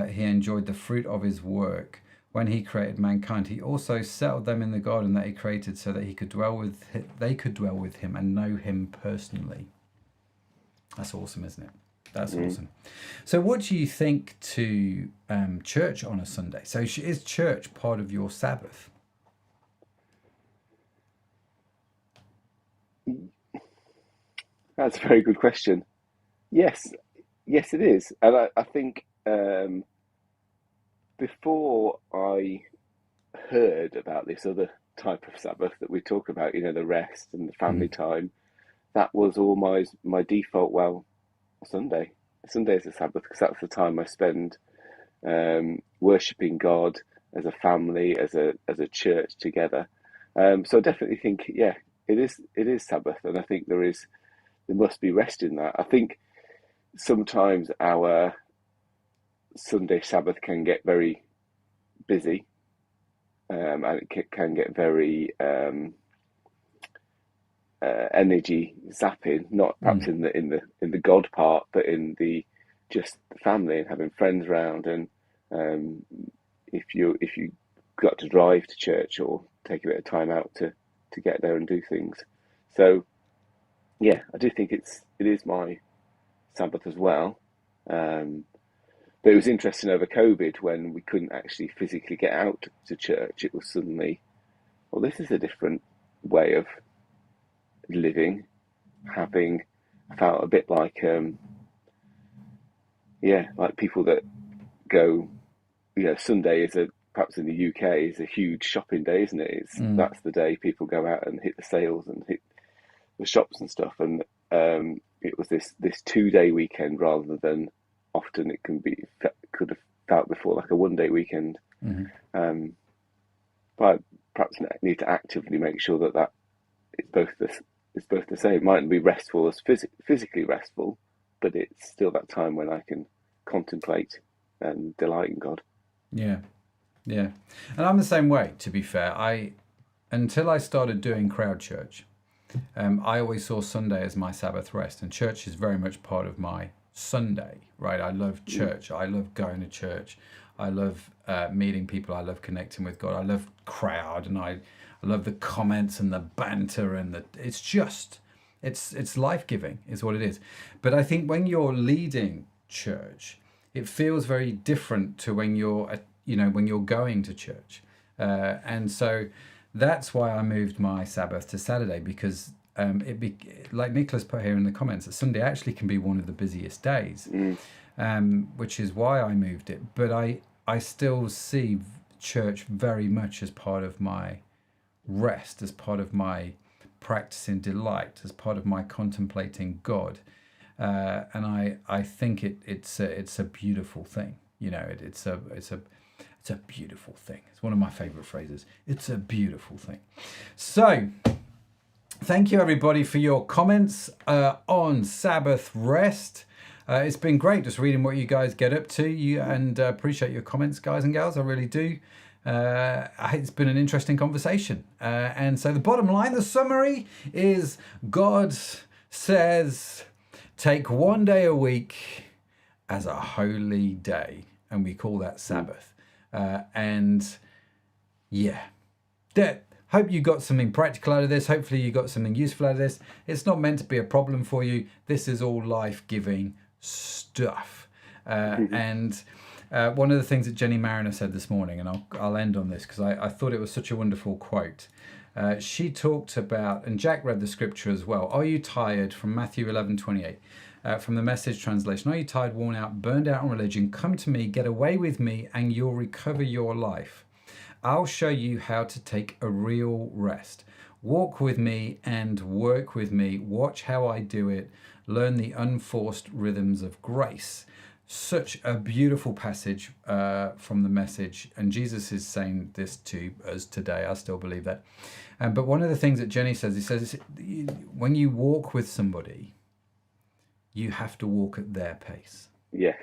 He enjoyed the fruit of his work. When he created mankind, he also settled them in the garden that he created so that they could dwell with him and know him personally. That's awesome, isn't it? That's awesome. So what do you think to church on a Sunday? So is church part of your Sabbath? That's a very good question. Yes, it is. And I think before I heard about this other type of Sabbath that we talk about, the rest and the family time, that was almost my default. Well, Sunday is a Sabbath because that's the time I spend worshipping God as a family, as a church together. So I definitely think, yeah, it is Sabbath, and I think there must be rest in that. I think sometimes our Sunday Sabbath can get very busy, and it can get very energy zapping. Not perhaps in the God part, but in the just the family and having friends around. And if you got to drive to church or take a bit of time out to get there and do things. So yeah, I do think it is my Sabbath as well. But it was interesting over COVID when we couldn't actually physically get out to church. It was suddenly, well, this is a different way of living. I felt a bit like, like people that go, Sunday perhaps in the UK is a huge shopping day, isn't it? That's the day people go out and hit the sales and hit the shops and stuff. And it was this 2-day weekend rather than often it could have felt before like a 1-day weekend. But perhaps need to actively make sure that it's both the same. It mightn't be restful as physically restful, but it's still that time when I can contemplate and delight in God. Yeah. And I'm the same way, to be fair. Until I started doing crowd church, I always saw Sunday as my Sabbath rest, and church is very much part of my Sunday, right? I love church. I love going to church. I love meeting people. I love connecting with God. I love crowd, and I love the comments and the banter, and it's life-giving is what it is. But I think when you're leading church, it feels very different to when you're going to church, and so that's why I moved my Sabbath to Saturday, because like Nicholas put here in the comments, that Sunday actually can be one of the busiest days, which is why I moved it. But I still see church very much as part of my rest, as part of my practicing delight, as part of my contemplating God, and I think it's a beautiful thing. It's a beautiful thing. It's one of my favorite phrases. It's a beautiful thing. So thank you everybody for your comments on Sabbath rest. It's been great just reading what you guys get up to, and appreciate your comments, guys and gals. I really do. It's been an interesting conversation. And so the bottom line, the summary is God says, take 1 day a week as a holy day. And we call that Sabbath. Hope you got something practical out of this. Hopefully you got something useful out of this. It's not meant to be a problem for you. This is all life-giving stuff. And one of the things that Jenny Mariner said this morning, and I'll end on this because I thought it was such a wonderful quote. She talked about, and Jack read the scripture as well, are you tired, from Matthew 11:28. From the Message translation. Are you tired, worn out, burned out on religion? Come to me, get away with me, and you'll recover your life. I'll show you how to take a real rest. Walk with me and work with me. Watch how I do it. Learn the unforced rhythms of grace. Such a beautiful passage from the Message. And Jesus is saying this to us today. I still believe that. But one of the things that Jenny says, he says, when you walk with somebody, you have to walk at their pace. Yes.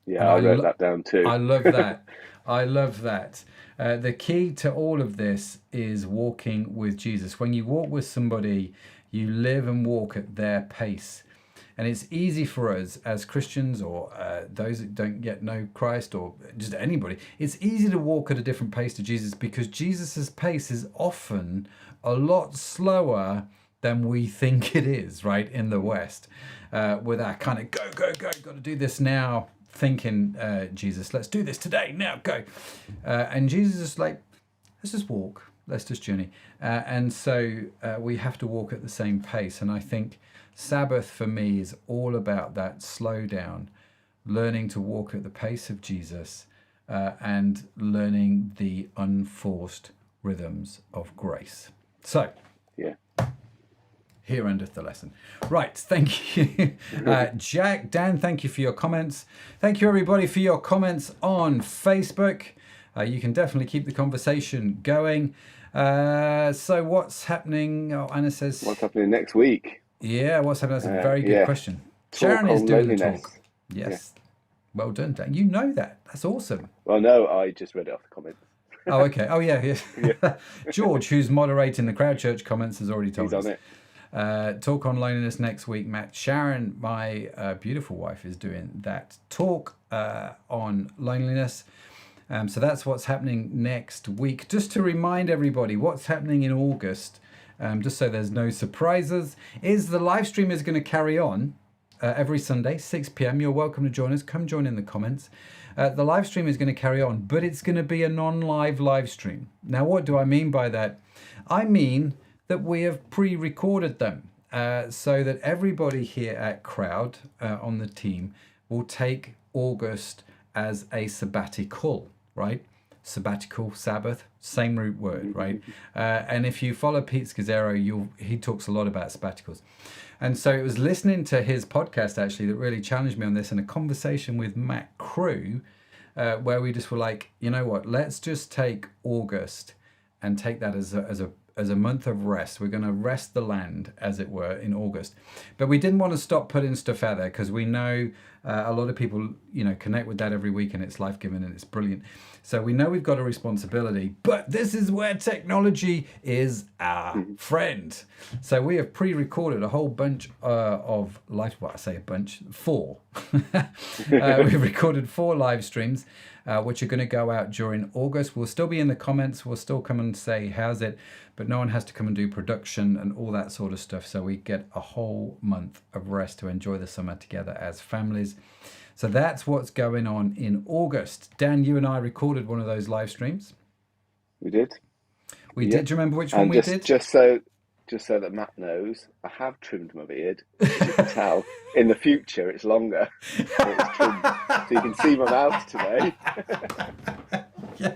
Yeah, I wrote that down too. I love that. I love that. The key to all of this is walking with Jesus. When you walk with somebody, you live and walk at their pace. And it's easy for us as Christians or those that don't yet know Christ or just anybody, it's easy to walk at a different pace to Jesus because Jesus's pace is often a lot slower than we think it is, right, in the West. With our kind of go, got to do this now, thinking, Jesus, let's do this today, now, go. And Jesus is like, let's just walk, let's just journey. And so we have to walk at the same pace. And I think Sabbath for me is all about that slow down, learning to walk at the pace of Jesus and learning the unforced rhythms of grace. So, yeah. Here endeth the lesson. Right, thank you. Jack, Dan, thank you for your comments. Thank you, everybody, for your comments on Facebook. You can definitely keep the conversation going. So what's happening? Oh, Anna says... What's happening next week? Yeah, what's happening? That's a very good question. Sharon is doing the talk. Yes. Yeah. Well done, Dan. You know that. That's awesome. Well, no, I just read it off the comments. Oh, okay. Oh, yeah. George, who's moderating the Crowd Church comments, has already told us. He's on it. Talk on loneliness next week, Matt. Sharon, my beautiful wife, is doing that talk on loneliness. So that's what's happening next week. Just to remind everybody, what's happening in August, just so there's no surprises, is the live stream is going to carry on every Sunday, 6 p.m. You're welcome to join us. Come join in the comments. The live stream is going to carry on, but it's going to be a non-live live stream. Now, what do I mean by that? I mean that we have pre-recorded them so that everybody here at Crowd on the team will take August as a sabbatical, right? Sabbatical, Sabbath, same root word, right? And if you follow Pete Scazzero, he talks a lot about sabbaticals. And so it was listening to his podcast, actually, that really challenged me on this, in a conversation with Matt Crew, where we just were like, you know what, let's just take August and take that as a month of rest. We're going to rest the land, as it were, in August. But we didn't want to stop putting stuff out there because we know a lot of people, connect with that every week, and it's life-giving and it's brilliant. So we know we've got a responsibility, but this is where technology is our friend. So we have pre-recorded a whole bunch of live, well, I say a bunch, 4. We've recorded 4 live streams, which are going to go out during August. We'll still be in the comments. We'll still come and say, how's it? But no one has to come and do production and all that sort of stuff. So we get a whole month of rest to enjoy the summer together as families. So that's what's going on in August. Dan, you and I recorded one of those live streams. We did. We did. Do you remember which one we did? Just so that Matt knows, I have trimmed my beard. As you can tell, in the future it's longer. So it's trimmed, so you can see my mouth today. Yeah.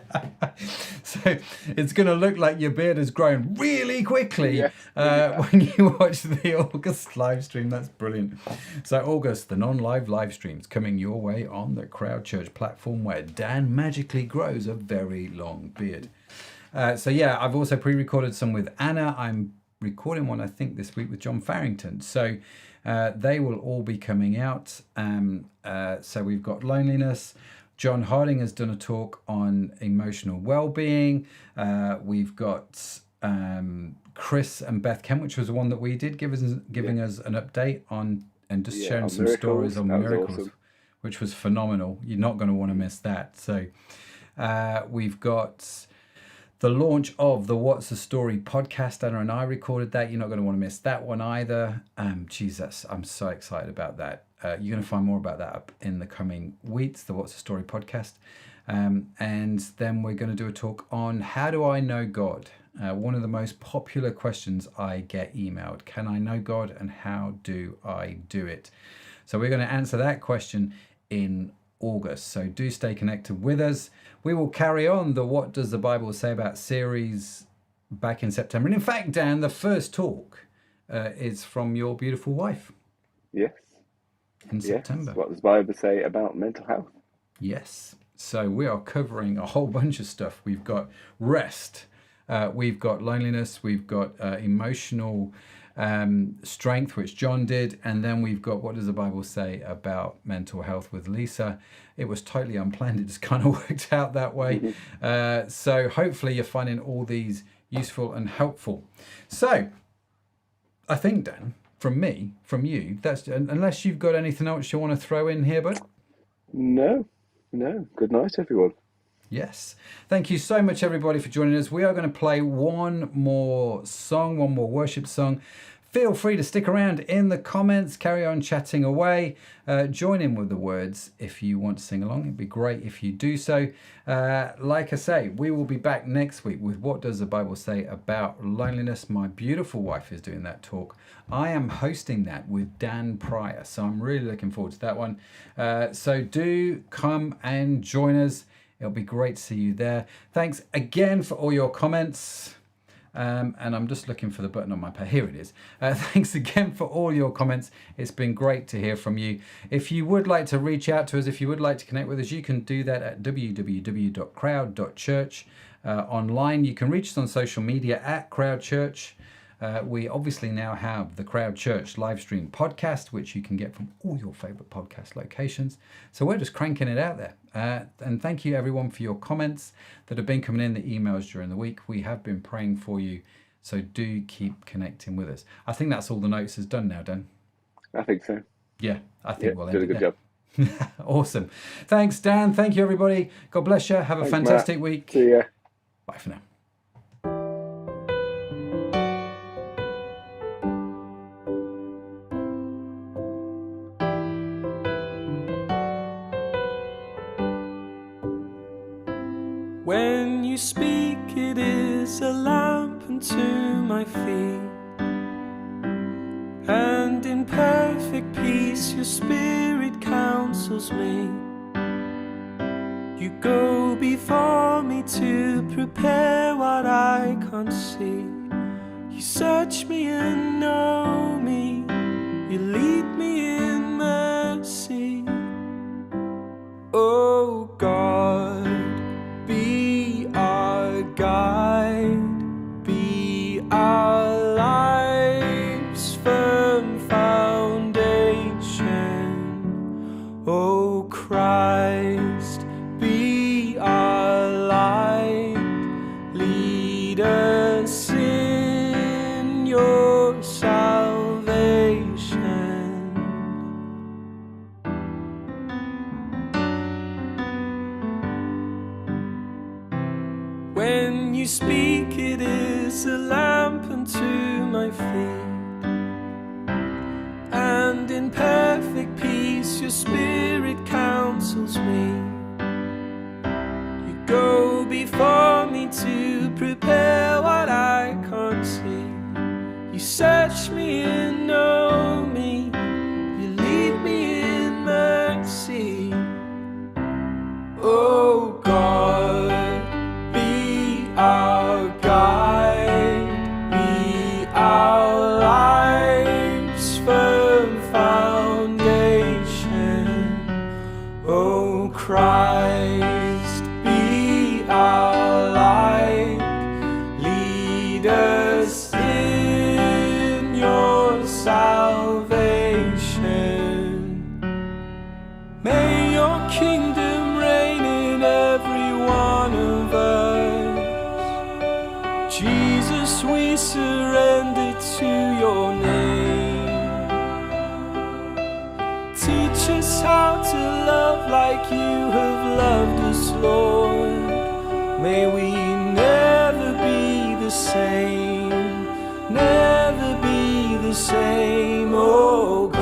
So it's going to look like your beard has grown really quickly when you watch the August live stream. That's brilliant. So August, the non-live live streams coming your way on the Crowd Church platform, where Dan magically grows a very long beard. So yeah, I've also pre-recorded some with Anna. I'm recording one, I think, this week with John Farrington. So they will all be coming out. So we've got loneliness. John Harding has done a talk on emotional well-being. We've got Chris and Beth Kent, which was the one that we did, giving us an update on and just sharing some stories on miracles, awesome, which was phenomenal. You're not going to want to miss that. So we've got the launch of the What's the Story podcast. Anna and I recorded that. You're not going to want to miss that one either. Jesus, I'm so excited about that. You're going to find more about that up in the coming weeks, the What's the Story podcast. And then we're going to do a talk on how do I know God? One of the most popular questions I get emailed. Can I know God, and how do I do it? So we're going to answer that question in August. So do stay connected with us. We will carry on the What Does the Bible Say About series back in September. And in fact, Dan, the first talk is from your beautiful wife Yes. in September. What does the Bible say about mental health? Yes. So we are covering a whole bunch of stuff. We've got rest, we've got loneliness, we've got emotional strength, which John did, and then we've got what does the Bible say about mental health with Lisa. It was totally unplanned. It just kind of worked out that way. So hopefully you're finding all these useful and helpful. So I think, Dan, from you, that's, unless you've got anything else you want to throw in here, bud? No. Good night, everyone. Yes. Thank you so much, everybody, for joining us. We are going to play one more song, one more worship song. Feel free to stick around in the comments, carry on chatting away. Join in with the words if you want to sing along. It'd be great if you do so. Like I say, we will be back next week with What Does the Bible Say About Loneliness? My beautiful wife is doing that talk. I am hosting that with Dan Pryor, so I'm really looking forward to that one. So do come and join us. It'll be great to see you there. Thanks again for all your comments. And I'm just looking for the button on my pad. Here it is. Thanks again for all your comments. It's been great to hear from you. If you would like to reach out to us, if you would like to connect with us, you can do that at www.crowd.church. Online, you can reach us on social media at Crowd Church. We obviously now have the Crowd Church live stream podcast, which you can get from all your favorite podcast locations. So we're just cranking it out there. And thank you everyone for your comments that have been coming in, the emails during the week. We have been praying for you. So do keep connecting with us. I think that's all the notes is done now, Dan. I think so. Yeah, I think we'll end did a it good there. job. Awesome. Thanks, Dan. Thank you, everybody. God bless you. Have a Thanks, fantastic Matt. week. See ya. Bye for now. When you speak, it is a lamp unto my feet, and in perfect peace your spirit counsels me. You go before me to prepare what I can't see. You search me and know me. You lead me in mercy. Oh God, be our guide, be our life's firm foundation. Oh Christ, be our light, lead us in your salvation. When you speak, it is a lamp unto my feet, and in perfect peace your spirit counsels me. You go before me to prepare what I can't see. You search me and know me. You lead me in mercy. Oh God, our guide, be our life's firm foundation. Oh Christ, be our light, lead us in your salvation. May your kingdom reign in every one of us. Jesus, we surrender to your name. Teach us how to love like you have loved us, Lord. May we never be the same, never be the same, oh God.